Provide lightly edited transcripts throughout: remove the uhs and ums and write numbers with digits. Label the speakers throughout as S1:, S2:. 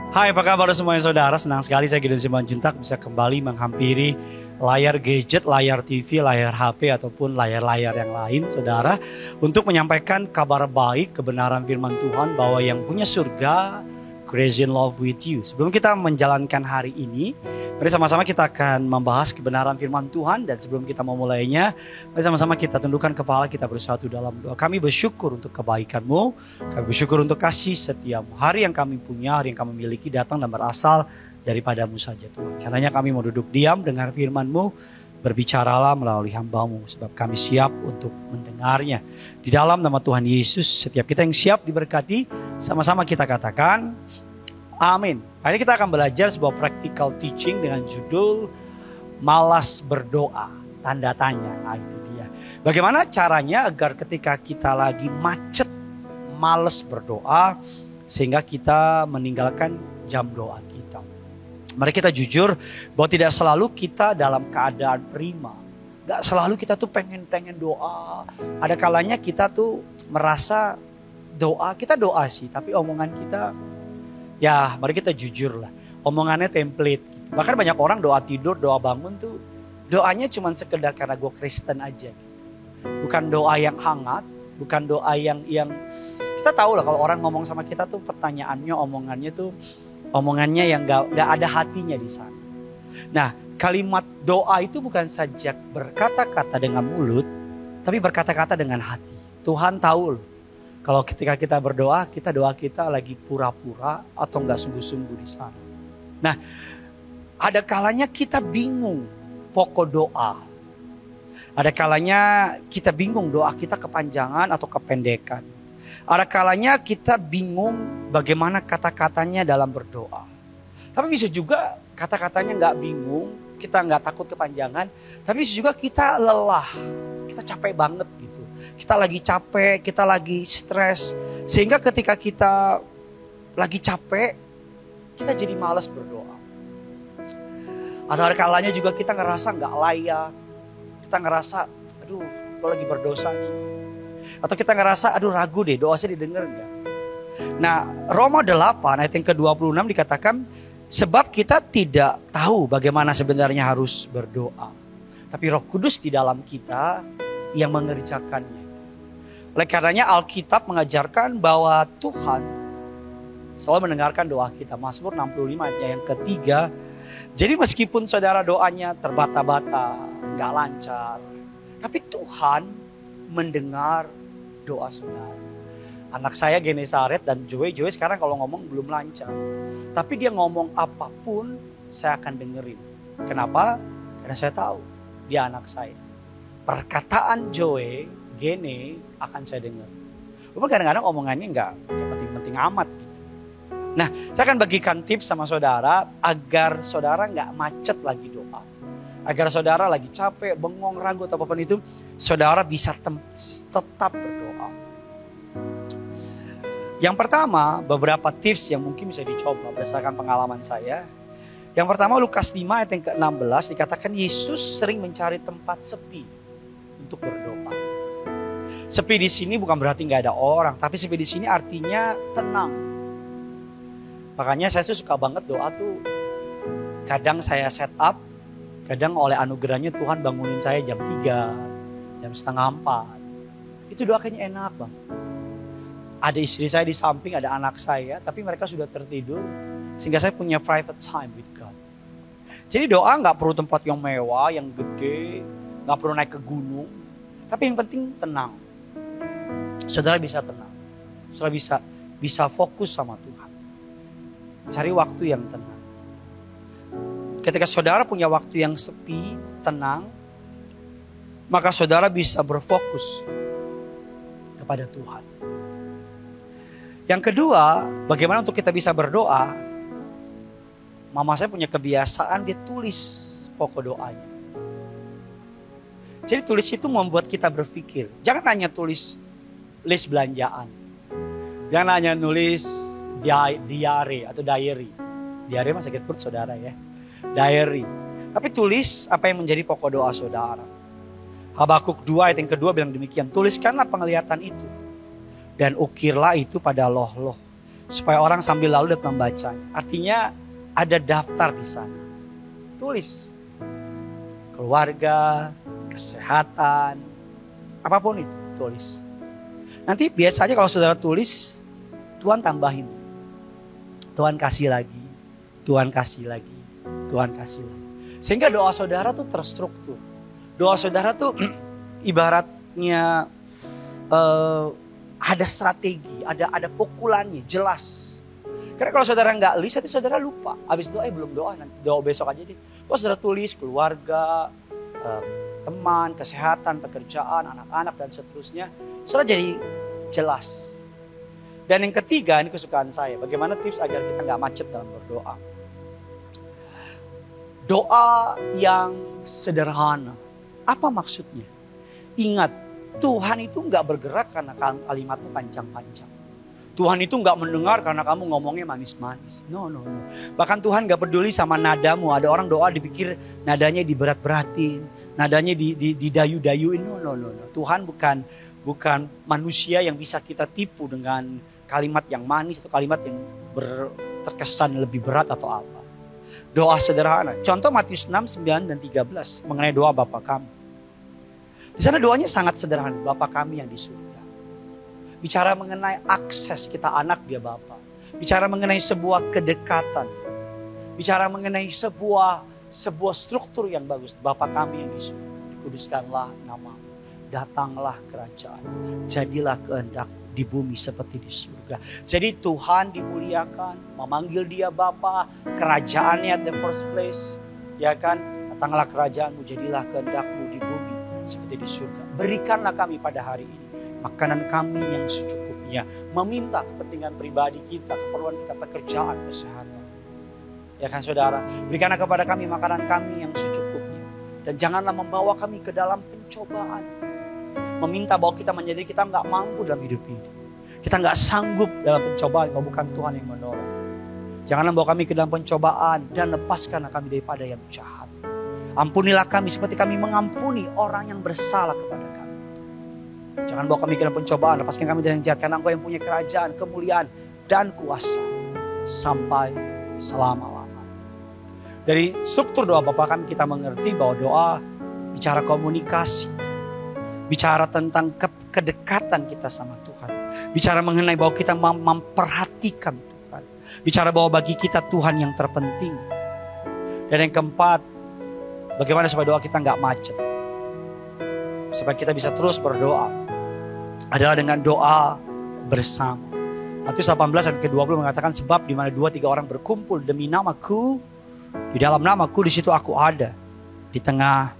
S1: Hai, apa kabar semuanya saudara? Senang sekali saya Gideon Simanjuntak bisa kembali menghampiri layar gadget, layar TV, layar HP ataupun layar-layar yang lain saudara. Untuk menyampaikan kabar baik, kebenaran firman Tuhan bahwa yang punya surga, crazy in love with you. Sebelum kita menjalankan hari ini, mari sama-sama kita akan membahas kebenaran firman Tuhan. Dan sebelum kita memulainya, mari sama-sama kita tundukkan kepala, kita bersatu dalam doa. Kami bersyukur untuk kebaikan-Mu, kami bersyukur untuk kasih setiamu. Hari yang kami punya, hari yang kami miliki datang dan berasal daripada-Mu saja Tuhan. Karenanya kami mau duduk diam dengar firman-Mu. Berbicaralah melalui hamba-Mu, sebab kami siap untuk mendengarnya. Di dalam nama Tuhan Yesus, setiap kita yang siap diberkati, sama-sama kita katakan amin. Hari ini kita akan belajar sebuah practical teaching dengan judul malas berdoa, tanda tanya. Nah itu dia. Bagaimana caranya agar ketika kita lagi macet, malas berdoa, sehingga kita meninggalkan jam doa kita. Mari kita jujur bahwa tidak selalu kita dalam keadaan prima. Gak selalu kita tuh pengen doa. Ada kalanya kita tuh merasa doa, kita doa sih, tapi omongan kita, ya mari kita jujur lah, omongannya template gitu. Bahkan banyak orang doa tidur, doa bangun tuh doanya cuma sekedar karena gue Kristen aja gitu. Bukan doa yang hangat, bukan doa yang kita tahu lah kalau orang ngomong sama kita tuh pertanyaannya, omongannya yang gak ada hatinya di sana. Nah, kalimat doa itu bukan saja berkata-kata dengan mulut, tapi berkata-kata dengan hati. Tuhan tahu loh, kalau ketika kita berdoa, doa kita lagi pura-pura atau gak sungguh-sungguh di sana. Nah, ada kalanya kita bingung pokok doa. Ada kalanya kita bingung doa kita kepanjangan atau kependekan. Ada kalanya kita bingung bagaimana kata-katanya dalam berdoa. Tapi bisa juga kata-katanya gak bingung, kita gak takut kepanjangan. Tapi bisa juga kita lelah, kita capek banget gitu. Kita lagi capek, kita lagi stres. Sehingga ketika kita lagi capek, kita jadi malas berdoa. Atau ada kalanya juga kita ngerasa gak layak. Kita ngerasa, aduh gue lagi berdosa nih. Atau kita ngerasa, aduh ragu deh doa saya didengar gak. Nah Roma 8 ayat yang ke-26 dikatakan, sebab kita tidak tahu bagaimana sebenarnya harus berdoa. Tapi Roh Kudus di dalam kita yang mengerjakannya. Oleh karenanya Alkitab mengajarkan bahwa Tuhan selalu mendengarkan doa kita. Mazmur 65 ayatnya yang ketiga. Jadi meskipun saudara doanya terbata-bata, gak lancar, tapi Tuhan mendengar doa saudara. Anak saya Genesaret dan Joey sekarang kalau ngomong belum lancar. Tapi dia ngomong apapun saya akan dengerin. Kenapa? Karena saya tahu dia anak saya. Perkataan Joey, Gene akan saya dengar. Walaupun kadang-kadang omongannya nggak penting-penting amat gitu. Nah, saya akan bagikan tips sama saudara agar saudara nggak macet lagi doa. Agar saudara lagi capek, bengong, ragu atau apapun itu, saudara bisa tetap berdoa. Yang pertama, beberapa tips yang mungkin bisa dicoba berdasarkan pengalaman saya. Yang pertama Lukas 5 ayat yang ke-16 dikatakan Yesus sering mencari tempat sepi untuk berdoa. Sepi di sini bukan berarti nggak ada orang, tapi sepi di sini artinya tenang. Makanya saya tuh suka banget doa tuh. Kadang saya set up, kadang oleh anugerahnya Tuhan bangunin saya jam 3, jam setengah 4. Itu doa kayaknya enak bang. Ada istri saya di samping, ada anak saya, tapi mereka sudah tertidur. Sehingga saya punya private time with God. Jadi doa gak perlu tempat yang mewah, yang gede, gak perlu naik ke gunung. Tapi yang penting tenang. Saudara bisa tenang. Saudara bisa fokus sama Tuhan. Cari waktu yang tenang. Ketika saudara punya waktu yang sepi, tenang, maka saudara bisa berfokus kepada Tuhan. Yang kedua, bagaimana untuk kita bisa berdoa? Mama saya punya kebiasaan, dia tulis pokok doanya. Jadi tulis itu membuat kita berpikir. Jangan hanya tulis list belanjaan. Jangan hanya nulis diary atau diary. Diary mah sakit perut saudara ya. Diary. Tapi tulis apa yang menjadi pokok doa saudara. Habakuk 2 ayat yang kedua bilang demikian. Tuliskanlah penglihatan itu. Dan ukirlah itu pada loh-loh. supaya orang sambil lalu dapat membacanya. Artinya ada daftar di sana. Tulis. Keluarga, kesehatan, apapun itu, tulis. Nanti biasanya kalau saudara tulis, Tuhan tambahin. Tuhan kasih lagi, Tuhan kasih lagi, Tuhan kasih lagi. Sehingga doa saudara tuh terstruktur. Doa saudara tuh ibaratnya ada strategi, ada pukulannya, jelas. Karena kalau saudara nggak list, nanti saudara lupa. Habis doa belum doa, nanti doa besok aja deh. Kalau saudara tulis keluarga, teman, kesehatan, pekerjaan, anak-anak dan seterusnya, saudara jadi jelas. Dan yang ketiga, ini kesukaan saya, bagaimana tips agar kita nggak macet dalam berdoa. Doa yang sederhana. Apa maksudnya? Ingat, Tuhan itu nggak bergerak karena kalimatmu panjang-panjang. Tuhan itu nggak mendengar karena kamu ngomongnya manis-manis. No. Bahkan Tuhan nggak peduli sama nadamu. Ada orang doa dipikir nadanya diberat-beratin, nadanya didayu-dayuin. No. Tuhan bukan manusia yang bisa kita tipu dengan kalimat yang manis atau kalimat yang terkesan lebih berat atau apa. Doa sederhana. Contoh Matius 6, 9 dan 13 mengenai doa Bapa kami. Di sana doanya sangat sederhana. Bapa kami yang di surga. Bicara mengenai akses kita anak dia Bapa. Bicara mengenai sebuah kedekatan. Bicara mengenai sebuah struktur yang bagus. Bapa kami yang di surga. Dikuduskanlah namamu. Datanglah kerajaan. Jadilah kehendak di bumi seperti di surga. Jadi Tuhan dimuliakan, memanggil dia Bapa, kerajaannya at the first place, ya kan? Datanglah kerajaanmu, jadilah kehendakmu di bumi seperti di surga. Berikanlah kami pada hari ini makanan kami yang secukupnya, meminta kepentingan pribadi kita, keperluan kita, pekerjaan, kesehatan. Ya kan saudara, berikanlah kepada kami makanan kami yang secukupnya, dan janganlah membawa kami ke dalam pencobaan. Meminta bahwa kita menjadi kita nggak mampu dalam hidup ini. Kita nggak sanggup dalam pencobaan kalau bukan Tuhan yang menolong. Janganlah bawa kami ke dalam pencobaan dan lepaskanlah kami daripada yang jahat. Ampunilah kami seperti kami mengampuni orang yang bersalah kepada kami. Jangan bawa kami ke dalam pencobaan, lepaskan kami dari yang jahat. Karena Engkau yang punya kerajaan, kemuliaan, dan kuasa sampai selama-lamanya. Dari struktur doa Bapa kami kita mengerti bahwa doa bicara komunikasi. Bicara tentang kedekatan kita sama Tuhan. Bicara mengenai bahwa kita memperhatikan Tuhan. Bicara bahwa bagi kita Tuhan yang terpenting. Dan yang keempat, bagaimana supaya doa kita nggak macet. Supaya kita bisa terus berdoa. Adalah dengan doa bersama. Matius 18 ayat ke-20 mengatakan, sebab di mana 2-3 orang berkumpul demi namaku, di dalam namaku di situ aku ada. Di tengah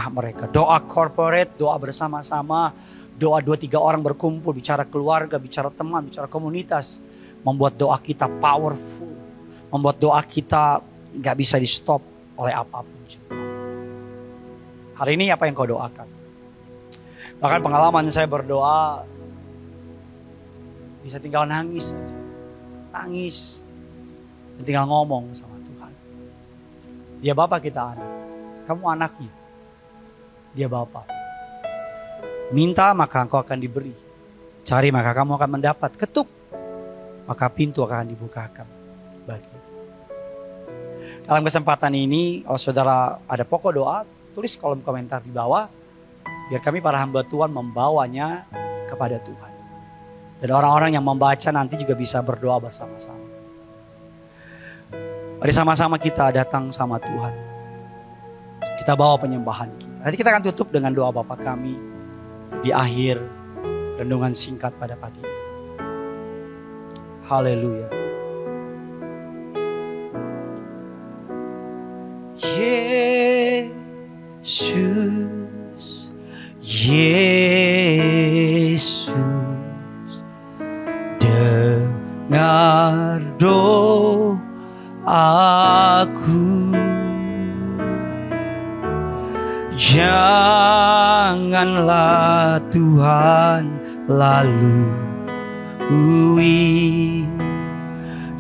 S1: mereka. Doa corporate, doa bersama-sama, doa 2-3 orang berkumpul, bicara keluarga, bicara teman, bicara komunitas, membuat doa kita powerful, membuat doa kita gak bisa di stop oleh apapun juga. Hari ini apa yang kau doakan? Bahkan pengalaman saya berdoa bisa tinggal nangis saja. Nangis dan tinggal ngomong sama Tuhan. Dia Bapa, kita anak. Kamu anaknya. Dia Bapa. Minta maka engkau akan diberi. Cari maka kamu akan mendapat. Ketuk maka pintu akan dibukakan bagi. Dalam kesempatan ini, kalau saudara ada pokok doa, tulis kolom komentar di bawah. Biar kami para hamba Tuhan membawanya kepada Tuhan. Dan orang-orang yang membaca nanti juga bisa berdoa bersama-sama. Mari sama-sama kita datang sama Tuhan. Kita bawa penyembahan kita. Nanti kita akan tutup dengan doa Bapa kami di akhir renungan singkat pada pagi ini. Haleluya. Yesus, Yesus, dengar doaku. Janganlah Tuhan lalui,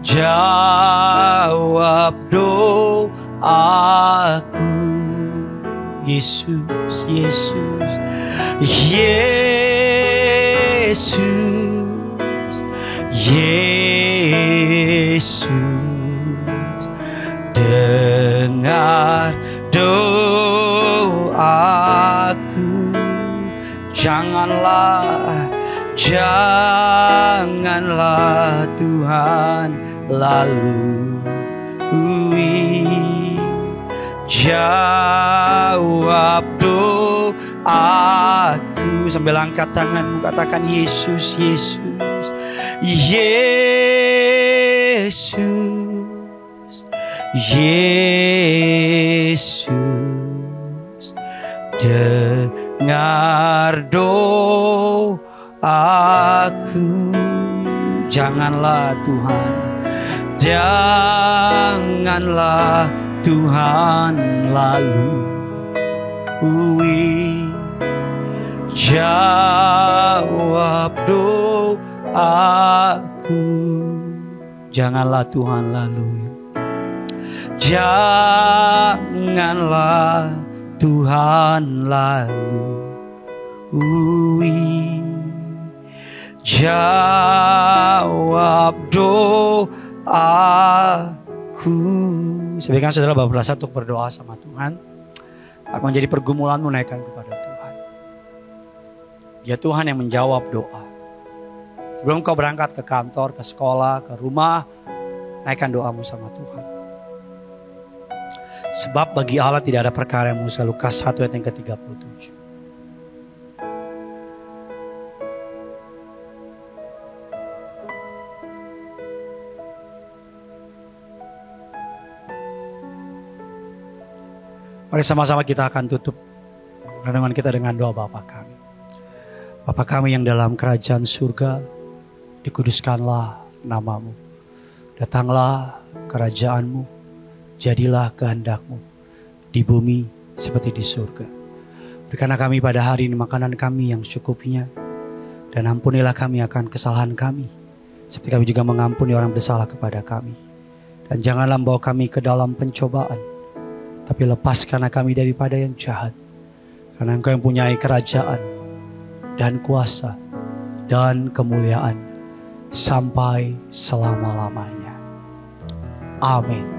S1: jawab doaku. Yesus, Yesus, Yesus, Yesus, dengar doaku. Janganlah Tuhan lalui. Jawab doaku. Sambil angkat tanganmu, katakan Yesus, Yesus, Yesus, Yesus, dengar doaku. Janganlah Tuhan, janganlah Tuhan lalui. Jawab doaku. Janganlah Tuhan lalui. Janganlah Tuhan lalui. Jawab doaku. Saya berikan saudara Bapak berasa untuk berdoa sama Tuhan. Apa menjadi pergumulanmu, naikkan kepada Tuhan. Ya Tuhan yang menjawab doa. Sebelum kau berangkat ke kantor, ke sekolah, ke rumah, naikkan doamu sama Tuhan. Sebab bagi Allah tidak ada perkara yang mustahil. Lukas 1 ayat yang ke-37. Mari sama-sama kita akan tutup renungan kita dengan doa Bapa kami. Bapa kami yang dalam kerajaan surga, dikuduskanlah namamu. Datanglah kerajaanmu, jadilah kehendakmu di bumi seperti di surga. Berikanlah kami pada hari ini makanan kami yang secukupnya, dan ampunilah kami akan kesalahan kami, seperti kami juga mengampuni orang bersalah kepada kami. Dan janganlah membawa kami ke dalam pencobaan, tapi lepaskanlah kami daripada yang jahat. Karena Engkau yang punyai kerajaan dan kuasa dan kemuliaan sampai selama-lamanya. Amin.